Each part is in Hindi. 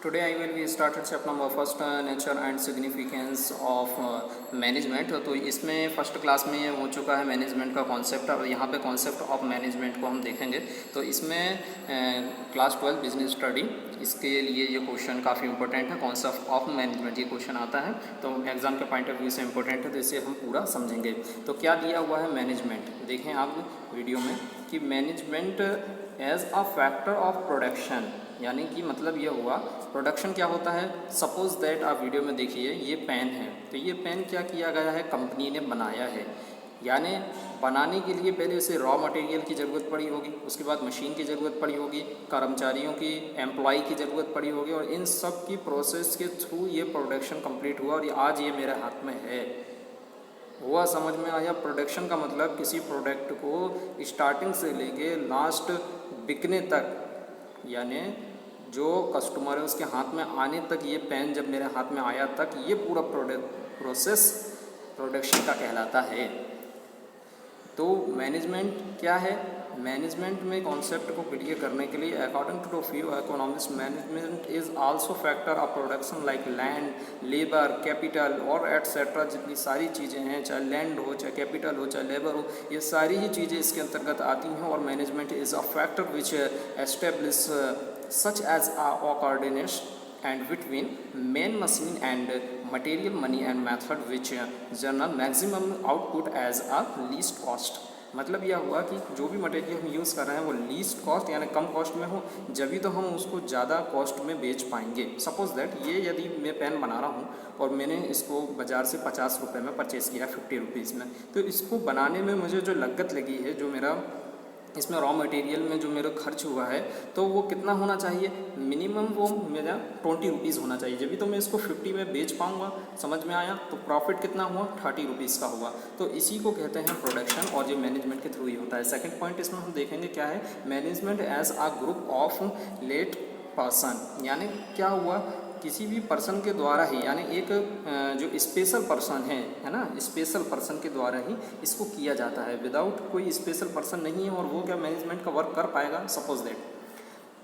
Today I will be started chapter number first nature and significance of management. तो इसमें फर्स्ट क्लास में ये हो चुका है मैनेजमेंट का कॉन्सेप्ट, और यहाँ पे कॉन्सेप्ट ऑफ मैनेजमेंट को हम देखेंगे। तो इसमें क्लास 12 बिजनेस स्टडी, इसके लिए ये क्वेश्चन काफ़ी इंपॉर्टेंट है। कॉन्सेप्ट ऑफ मैनेजमेंट ये क्वेश्चन आता है तो एग्जाम के पॉइंट ऑफ व्यू से इंपॉर्टेंट है, तो इसे हम पूरा समझेंगे। तो क्या दिया हुआ है मैनेजमेंट, देखें आप वीडियो में कि management as a factor of production, यानी कि मतलब ये हुआ प्रोडक्शन क्या होता है। सपोज दैट आप वीडियो में देखिए ये पेन है, तो ये पेन क्या किया गया है, कंपनी ने बनाया है। यानी बनाने के लिए पहले उसे रॉ मटेरियल की ज़रूरत पड़ी होगी, उसके बाद मशीन की ज़रूरत पड़ी होगी, कर्मचारियों की, एम्प्लॉय की ज़रूरत पड़ी होगी, और इन सब की प्रोसेस के थ्रू ये प्रोडक्शन कंप्लीट हुआ और आज ये मेरे हाथ में है। हुआ समझ में आया? प्रोडक्शन का मतलब किसी प्रोडक्ट को स्टार्टिंग से लेके लास्ट बिकने तक, यानी जो कस्टमर है उसके हाथ में आने तक, ये पेन जब मेरे हाथ में आया तक, ये पूरा प्रोसेस प्रोडक्शन का कहलाता है। तो मैनेजमेंट क्या है? मैनेजमेंट में कॉन्सेप्ट को क्लियर करने के लिए according to few economics, management is also factor of production like land, labour, capital और एटसेट्रा। जितनी सारी चीज़ें हैं, चाहे लैंड हो, चाहे कैपिटल हो, चाहे लेबर हो, ये सारी ही चीज़ें इसके अंतर्गत आती हैं। और management is a factor which establish such as a coordination and between main machine and material money and method which generate maximum output as a least cost। मतलब यह हुआ कि जो भी मटेरियल हम यूज़ कर रहे हैं वो लीस्ट कॉस्ट यानी कम कॉस्ट में हो, जब तो हम उसको ज़्यादा कॉस्ट में बेच पाएंगे। सपोज दैट ये यदि मैं पेन बना रहा हूँ और मैंने इसको बाज़ार से 50 रुपये में परचेज़ किया 50 रुपीज़ में, तो इसको बनाने में मुझे जो लागत लगी है, जो मेरा इसमें रॉ मटेरियल में जो मेरा खर्च हुआ है, तो वो कितना होना चाहिए? मिनिमम वो मेरा 20 रुपीज़ होना चाहिए, जब भी तो मैं इसको 50 में बेच पाऊँगा। समझ में आया? तो प्रॉफिट कितना हुआ? 30 रुपीज़ का हुआ। तो इसी को कहते हैं प्रोडक्शन, और ये मैनेजमेंट के थ्रू ही होता है। सेकंड पॉइंट इसमें हम देखेंगे क्या है, management as a group of let person. यानी क्या हुआ, किसी भी पर्सन के द्वारा ही, यानी एक जो स्पेशल पर्सन है ना, स्पेशल पर्सन के द्वारा ही इसको किया जाता है। विदाउट कोई स्पेशल पर्सन नहीं है और वो क्या मैनेजमेंट का वर्क कर पाएगा। सपोज दैट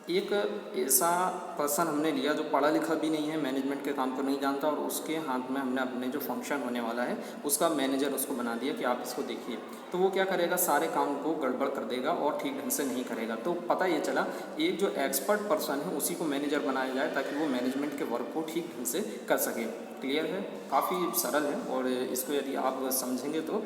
एक ऐसा पर्सन हमने लिया जो पढ़ा लिखा भी नहीं है, मैनेजमेंट के काम को नहीं जानता, और उसके हाथ में हमने अपने जो फंक्शन होने वाला है उसका मैनेजर उसको बना दिया कि आप इसको देखिए। तो वो क्या करेगा, सारे काम को गड़बड़ कर देगा और ठीक ढंग से नहीं करेगा। तो पता ये चला एक जो एक्सपर्ट पर्सन है उसी को मैनेजर बनाया जाए ताकि वो मैनेजमेंट के वर्क को ठीक ढंग से कर सके। क्लियर है? काफ़ी सरल है, और इसको यदि आप समझेंगे तो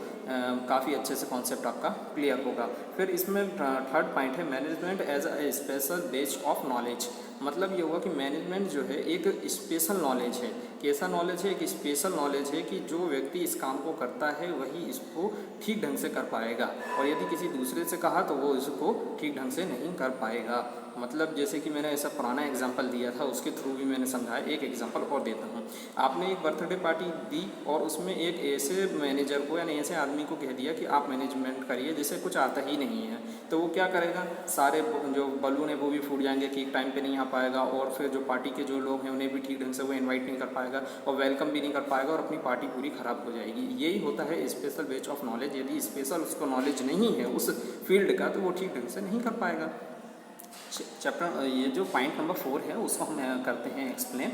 काफ़ी अच्छे से कॉन्सेप्ट आपका क्लियर होगा। फिर इसमें थर्ड पॉइंट है management as a special base of knowledge. मतलब ये हुआ कि मैनेजमेंट जो है एक स्पेशल नॉलेज है। कैसा नॉलेज है? एक स्पेशल नॉलेज है कि जो व्यक्ति इस काम को करता है वही इसको ठीक ढंग से कर पाएगा, और यदि किसी दूसरे से कहा तो वो इसको ठीक ढंग से नहीं कर पाएगा। मतलब जैसे कि मैंने ऐसा पुराना एग्जांपल दिया था, उसके थ्रू भी मैंने समझाया। एक एग्जांपल और देता हूँ। आपने एक बर्थडे पार्टी दी और उसमें एक ऐसे मैनेजर को, यानी ऐसे आदमी को कह दिया कि आप मैनेजमेंट करिए, जिसे कुछ आता ही नहीं है। तो वो क्या करेगा, सारे जो बलून है वो भी फूट जाएंगे, केक टाइम पे नहीं आ पाएगा, और फिर जो पार्टी के जो लोग हैं उन्हें भी ठीक ढंग से वो इन्वाइट नहीं कर पाएगा और वेलकम भी नहीं कर पाएगा, और अपनी पार्टी पूरी ख़राब हो जाएगी। यही होता है स्पेशल बेच ऑफ नॉलेज। यदि स्पेशल उसको नॉलेज नहीं है उस फील्ड का, तो वो ठीक ढंग से नहीं कर पाएगा। चैप्टर ये जो पॉइंट नंबर 4 है उसको हम करते हैं explain.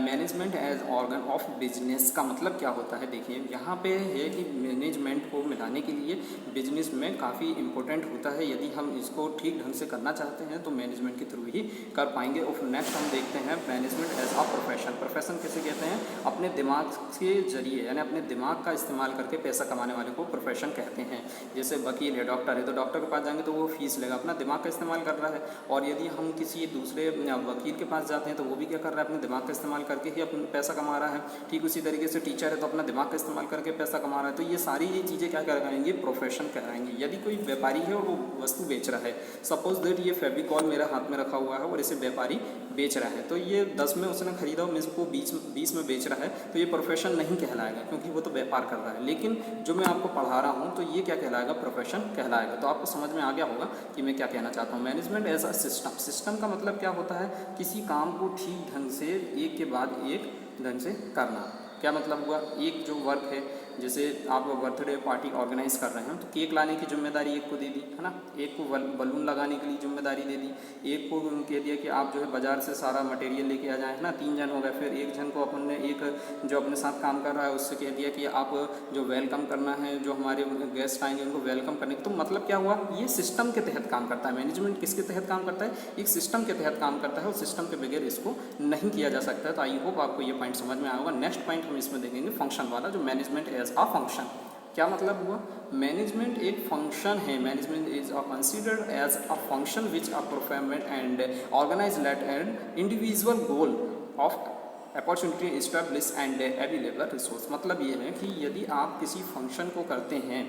Management as organ of business का मतलब क्या होता है? देखिए यहाँ पे है कि मैनेजमेंट को मिलाने के लिए बिजनेस में काफ़ी इंपॉर्टेंट होता है। यदि हम इसको ठीक ढंग से करना चाहते हैं तो मैनेजमेंट के थ्रू ही कर पाएंगे। और नेक्स्ट हम देखते हैं management as a profession. Profession कैसे कहते हैं? अपने दिमाग के जरिए, यानी अपने दिमाग का इस्तेमाल करके पैसा कमाने वाले को प्रोफेशन कहते हैं। जैसे वकील है, डॉक्टर है, तो डॉक्टर के पास जाएंगे तो वो फीस लेगा, अपना दिमाग का इस्तेमाल कर रहा है। और यदि हम किसी दूसरे वकील के पास जाते हैं तो वो भी क्या कर रहा है, अपने दिमाग का इस्तेमाल करके ही अपना पैसा कमा रहा है। ठीक उसी तरीके से टीचर है तो अपना दिमाग का इस्तेमाल करके पैसा कमा रहा है। तो ये सारी ये चीज़ें क्या कहलाएंगे? प्रोफेशन कहलाएंगे। यदि कोई व्यापारी है और वो वस्तु बेच रहा है, सपोज दैट ये फेविकॉल मेरे हाथ में रखा हुआ है और इसे व्यापारी बेच रहा है, तो ये 10 में उसने खरीदा और मैं इसको 20 में बेच रहा है, तो ये प्रोफेशन नहीं कहलाएगा क्योंकि वो तो व्यापार कर रहा है। लेकिन जो मैं आपको पढ़ा रहा हूँ तो ये क्या कहलाएगा? प्रोफेशन कहलाएगा। तो आपको समझ में आ गया होगा कि मैं क्या कहना चाहता हूँ। Management as a system. System का मतलब क्या होता है? किसी काम को ठीक ढंग से एक के बाद एक ढंग से करना। क्या मतलब हुआ? एक जो वर्क है जैसे आप बर्थडे पार्टी ऑर्गेनाइज़ कर रहे हैं तो केक लाने की जिम्मेदारी एक को दे दी है ना, एक को बलून लगाने के लिए जिम्मेदारी दे दी, एक को कह दिया कि आप जो है बाज़ार से सारा मटेरियल लेके आ जाएं, है ना, 3 जन हो गए। फिर एक जन को अपन ने एक जो अपने साथ काम कर रहा है उससे कह दिया कि आप जो वेलकम करना है, जो हमारे गेस्ट आएंगे उनको वेलकम करने। तो मतलब क्या हुआ, ये सिस्टम के तहत काम करता है। मैनेजमेंट किसके तहत काम करता है, एक सिस्टम के तहत काम करता है और सिस्टम के बगैर इसको नहीं किया जा सकता है। तो आई होप आपको ये पॉइंट समझ में आया होगा। नेक्स्ट पॉइंट हम इसमें देखेंगे फंक्शन वाला, जो मैनेजमेंट एज अ फंक्शन। क्या मतलब हुआ, मैनेजमेंट एक फंक्शन है। Management is considered as a function which a performant and organise let and individual goal of opportunity establish and available resource. मतलब ये है कि यदि आप किसी फंक्शन को करते हैं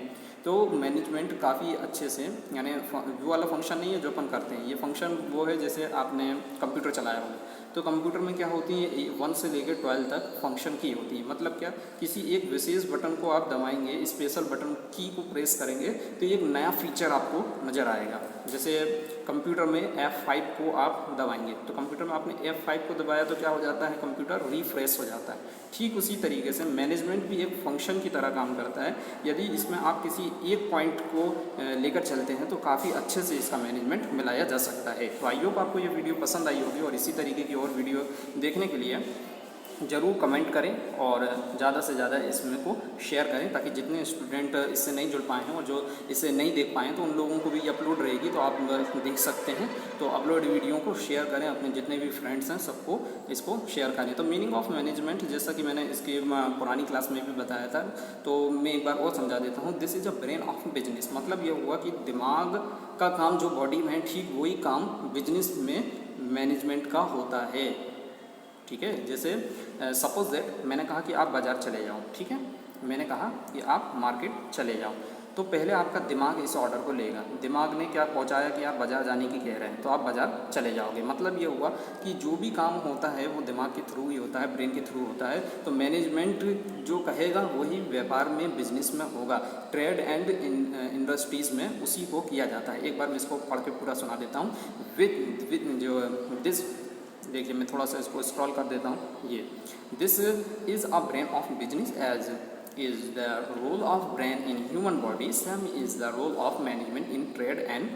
तो मैनेजमेंट काफ़ी अच्छे से, यानी वो वाला फंक्शन नहीं है जो अपन करते हैं, ये फंक्शन वो है जैसे आपने कंप्यूटर चलाया हो तो कंप्यूटर में क्या होती है 1 से लेकर 12 तक फंक्शन की होती है। मतलब क्या, किसी एक विशेष बटन को आप दबाएंगे, स्पेशल बटन की को प्रेस करेंगे तो एक नया फीचर आपको नज़र आएगा। जैसे कंप्यूटर में F5 को आप दबाएंगे तो कंप्यूटर में आपने F5 को दबाया तो क्या हो जाता है, कंप्यूटर रिफ्रेश हो जाता है। ठीक उसी तरीके से मैनेजमेंट भी एक फंक्शन की तरह काम करता है। यदि इसमें आप किसी एक पॉइंट को लेकर चलते हैं तो काफ़ी अच्छे से इसका मैनेजमेंट मिलाया जा सकता है। तो आई होप आपको ये वीडियो पसंद आई होगी और इसी तरीके की और वीडियो देखने के लिए ज़रूर कमेंट करें और ज़्यादा से ज़्यादा इसमें को शेयर करें, ताकि जितने स्टूडेंट इससे नहीं जुड़ पाए हैं और जो इसे नहीं देख पाए हैं तो उन लोगों को भी ये अपलोड रहेगी तो आप देख सकते हैं। तो अपलोड वीडियो को शेयर करें, अपने जितने भी फ्रेंड्स हैं सबको इसको शेयर करें। तो मीनिंग ऑफ मैनेजमेंट, जैसा कि मैंने इसकी पुरानी क्लास में भी बताया था, तो मैं एक बार और समझा देता हूँ। This is a brain of business. मतलब ये हुआ कि दिमाग का काम जो बॉडी में है, ठीक वही काम बिजनेस में मैनेजमेंट का होता है। ठीक है, जैसे सपोज दैट मैंने कहा कि आप बाज़ार चले जाओ, ठीक है, मैंने कहा कि आप मार्केट चले जाओ, तो पहले आपका दिमाग इस ऑर्डर को लेगा। दिमाग ने क्या पहुंचाया कि आप बाज़ार जाने की कह रहे हैं तो आप बाज़ार चले जाओगे। मतलब ये हुआ कि जो भी काम होता है वो दिमाग के थ्रू ही होता है, ब्रेन के थ्रू होता है। तो मैनेजमेंट जो कहेगा वही व्यापार में, बिजनेस में होगा, ट्रेड एंड इंडस्ट्रीज़ में उसी को किया जाता है। एक बार मैं इसको पढ़ के पूरा सुना देता हूँ। विद जो दिस, देखिए मैं थोड़ा सा इसको स्क्रॉल कर देता हूँ। ये this is a brain of business as is the role of brain in human body, same is the role of management in trade and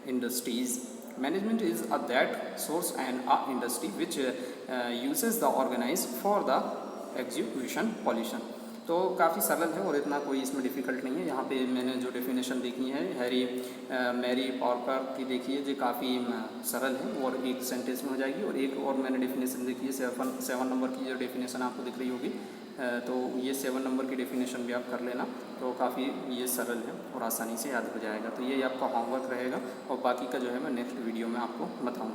industries. Management is a that source and a industry which uses the organise for the execution pollution. तो काफ़ी सरल है और इतना कोई इसमें डिफ़िकल्ट नहीं है। यहाँ पे मैंने जो डेफिनेशन देखी है हैरी मैरी पॉर्कर की देखी है, जो काफ़ी सरल है और एक सेंटेंस में हो जाएगी। और एक और मैंने डेफिनेशन देखी है 7 नंबर की, जो डेफिनेशन आपको दिख रही होगी, तो ये 7 नंबर की डेफिनेशन भी आप कर लेना। तो काफ़ी ये सरल है और आसानी से याद हो जाएगा। तो ये आपका होमवर्क रहेगा और बाकी का जो है मैं नेक्स्ट वीडियो में आपको बताऊँगा।